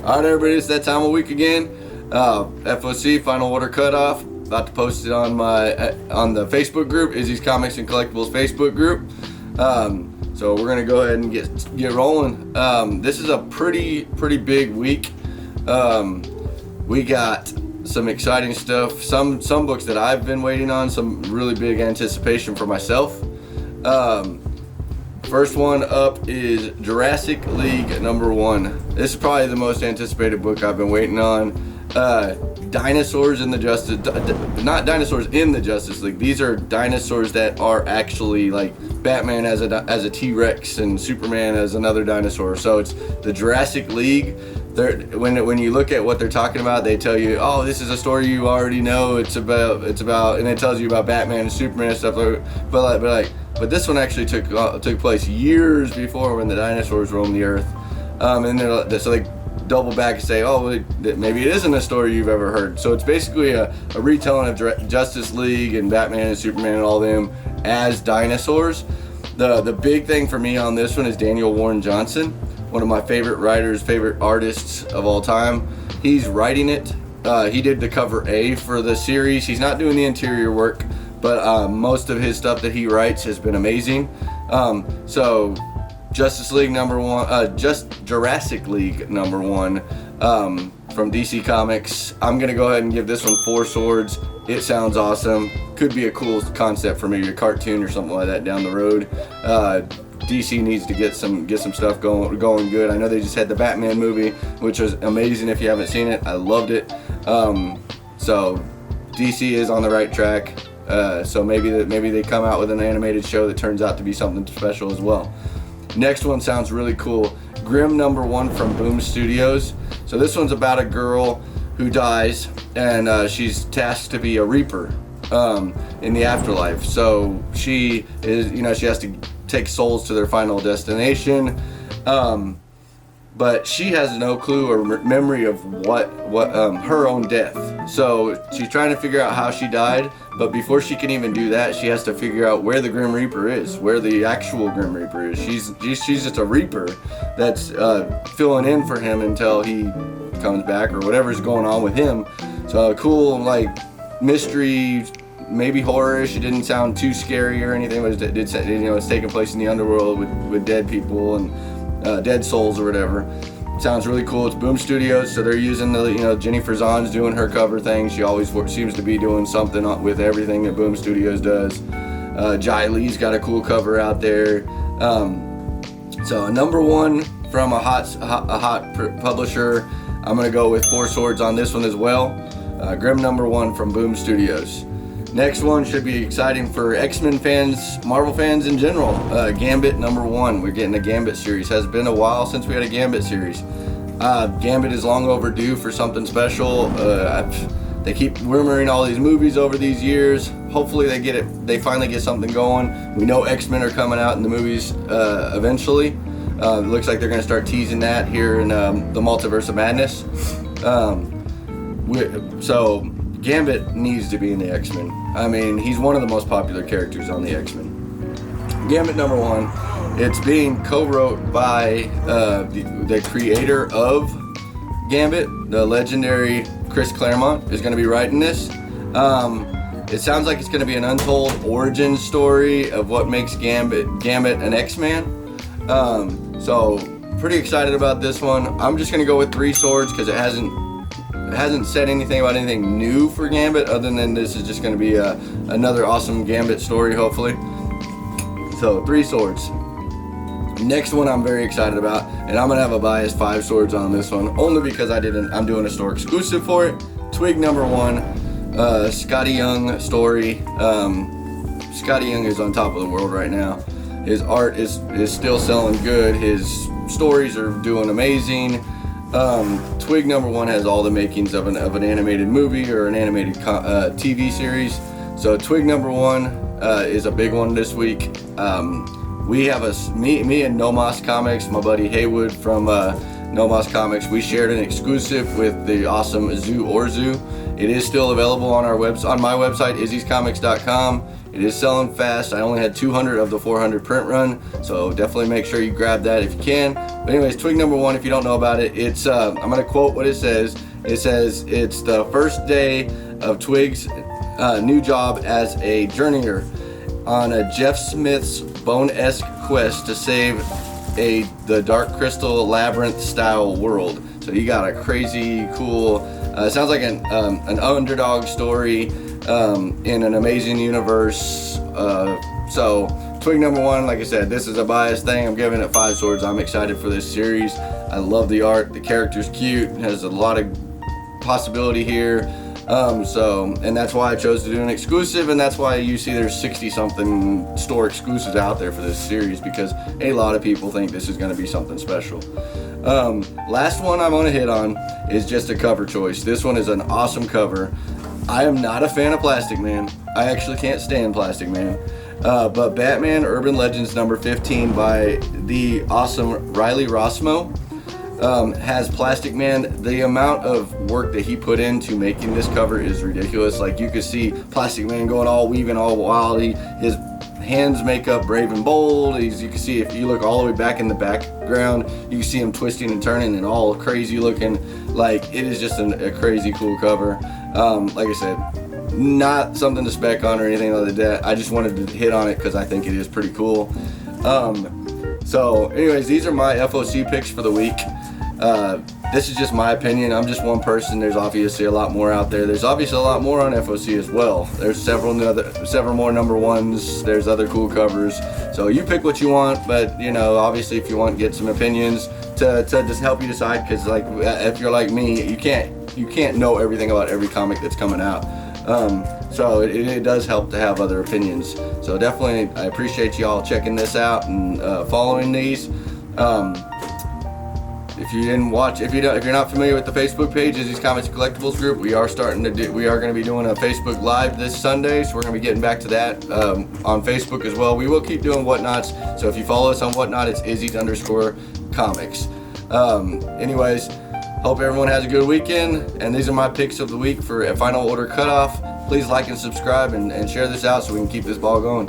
Alright everybody, it's that time of week again. FOC, Final Order Cutoff. About to post it on the Facebook group, Izzy's Comics and Collectibles Facebook group. So we're gonna go ahead and get rolling. This is a pretty big week. We got some exciting stuff, some books that I've been waiting on, some really big anticipation for myself. First one up is Jurassic League #1. This is probably the most anticipated book I've been waiting on. Dinosaurs in the not dinosaurs in the Justice League. These are dinosaurs that are actually like Batman as a T-Rex and Superman as another dinosaur. So it's the Jurassic League. When you look at what they're talking about, they tell you, oh, this is a story you already know. It's about, and it tells you about Batman and Superman and stuff. But this one actually took place years before when the dinosaurs roamed the earth. So they double back and say, oh, maybe it isn't a story you've ever heard. So it's basically a retelling of Justice League and Batman and Superman and all them as dinosaurs. The big thing for me on this one is Daniel Warren Johnson, one of my favorite writers, favorite artists of all time. He's writing it. He did the cover A for the series. He's not doing the interior work, but most of his stuff that he writes has been amazing. So Justice League #1, just Jurassic League #1 from DC Comics. I'm gonna go ahead and give this one 4 swords. It sounds awesome. Could be a cool concept for maybe a cartoon or something like that down the road. DC needs to get some stuff going good. I know they just had the Batman movie, which was amazing. If you haven't seen it, I loved it. So DC is on the right track. So maybe they come out with an animated show that turns out to be something special as well. Next one sounds really cool. Grimm #1 from Boom Studios. So this one's about a girl who dies, and she's tasked to be a reaper in the afterlife. So she has to take souls to their final destination, but she has no clue or memory of what her own death. So she's trying to figure out how she died, but before she can even do that, she has to figure out where the Grim Reaper is, where the actual Grim Reaper is. She's just a Reaper that's filling in for him until he comes back or whatever's going on with him. So cool, like mystery, maybe horror-ish. It didn't sound too scary or anything, but it's taking place in the underworld with dead people and dead souls or whatever. Sounds really cool. It's Boom Studios, so they're using Jennifer Zahn's doing her cover thing. She always seems to be doing something with everything that Boom Studios does. Jai Lee's got a cool cover out there. So a #1 from a hot publisher. I'm gonna go with 4 swords on this one as well. Grimm #1 from Boom Studios. Next one should be exciting for X-Men fans, Marvel fans in general. Gambit #1. We're getting a Gambit series. Has been a while since we had a Gambit series. Gambit is long overdue for something special. They keep rumoring all these movies over these years. Hopefully they finally get something going. We know X-Men are coming out in the movies eventually. It looks like they're going to start teasing that here in the Multiverse of Madness. So Gambit needs to be in the X-Men. I mean, he's one of the most popular characters on the X-Men. Gambit #1. It's being co-wrote by the creator of Gambit, the legendary Chris Claremont, is going to be writing this. It sounds like it's going to be an untold origin story of what makes Gambit an X-Man. So pretty excited about this one. I'm just going to go with 3 swords because it hasn't said anything about anything new for Gambit other than this is just going to be another awesome Gambit story, hopefully. So 3 swords. Next one I'm very excited about, and I'm going to have a biased 5 swords on this one, only because I'm doing a store exclusive for it. Twig #1, Scotty Young story. Scotty Young is on top of the world right now. His art is still selling good. His stories are doing amazing. Twig #1 has all the makings of an animated movie or an animated TV series. So Twig #1 is a big one this week. We have me and Nomas Comics, my buddy Haywood from Nomas Comics, we shared an exclusive with the awesome Zoo Orzu. It is still available on my website, izzyscomics.com. It is selling fast. I only had 200 of the 400 print run, so definitely make sure you grab that if you can. But anyways, twig number 1, if you don't know about it, it's I'm gonna quote what it says. It says it's the first day of Twig's new job as a journeyer on a Jeff Smith's Bone-esque quest to save the Dark Crystal Labyrinth style world. So you got a crazy cool, sounds like an underdog story in an amazing universe. So twig number 1, like I said, this is a biased thing. I'm giving it 5 swords. I'm excited for this series. I love the art. The character's cute. It has a lot of possibility here. And that's why I chose to do an exclusive, and that's why you see there's 60 something store exclusives out there for this series, because a lot of people think this is going to be something special. Last one I'm going to hit on is just a cover choice. This one is an awesome cover. I am not a fan of Plastic Man. I actually can't stand Plastic Man. But Batman Urban Legends number 15 by the awesome Riley Rossmo has Plastic Man. The amount of work that he put into making this cover is ridiculous. Like, you could see Plastic Man going all weaving, all wild. His hands make up brave and bold. You can see, if you look all the way back in the background, you can see him twisting and turning and all crazy looking. Like, it is just a crazy cool cover. Like I said, not something to spec on or anything like that. I just wanted to hit on it because I think it is pretty cool. So anyways, these are my FOC picks for the week. This is just my opinion. I'm just one person. There's obviously a lot more out there. There's obviously a lot more on FOC as well. There's several more number 1s. There's other cool covers. So you pick what you want, but you know, obviously if you want, get some opinions to just help you decide, because like, if you're like me, you can't know everything about every comic that's coming out. So it does help to have other opinions. So definitely, I appreciate y'all checking this out and following these. If you didn't watch, if you're not familiar with the Facebook page, Izzy's Comics Collectibles group, we are going to be doing a Facebook Live this Sunday, so we're going to be getting back to that on Facebook as well. We will keep doing Whatnots, so if you follow us on Whatnot, it's Izzy's_comics. Anyways, hope everyone has a good weekend, and these are my picks of the week for a Final Order Cutoff. Please like and subscribe and share this out so we can keep this ball going.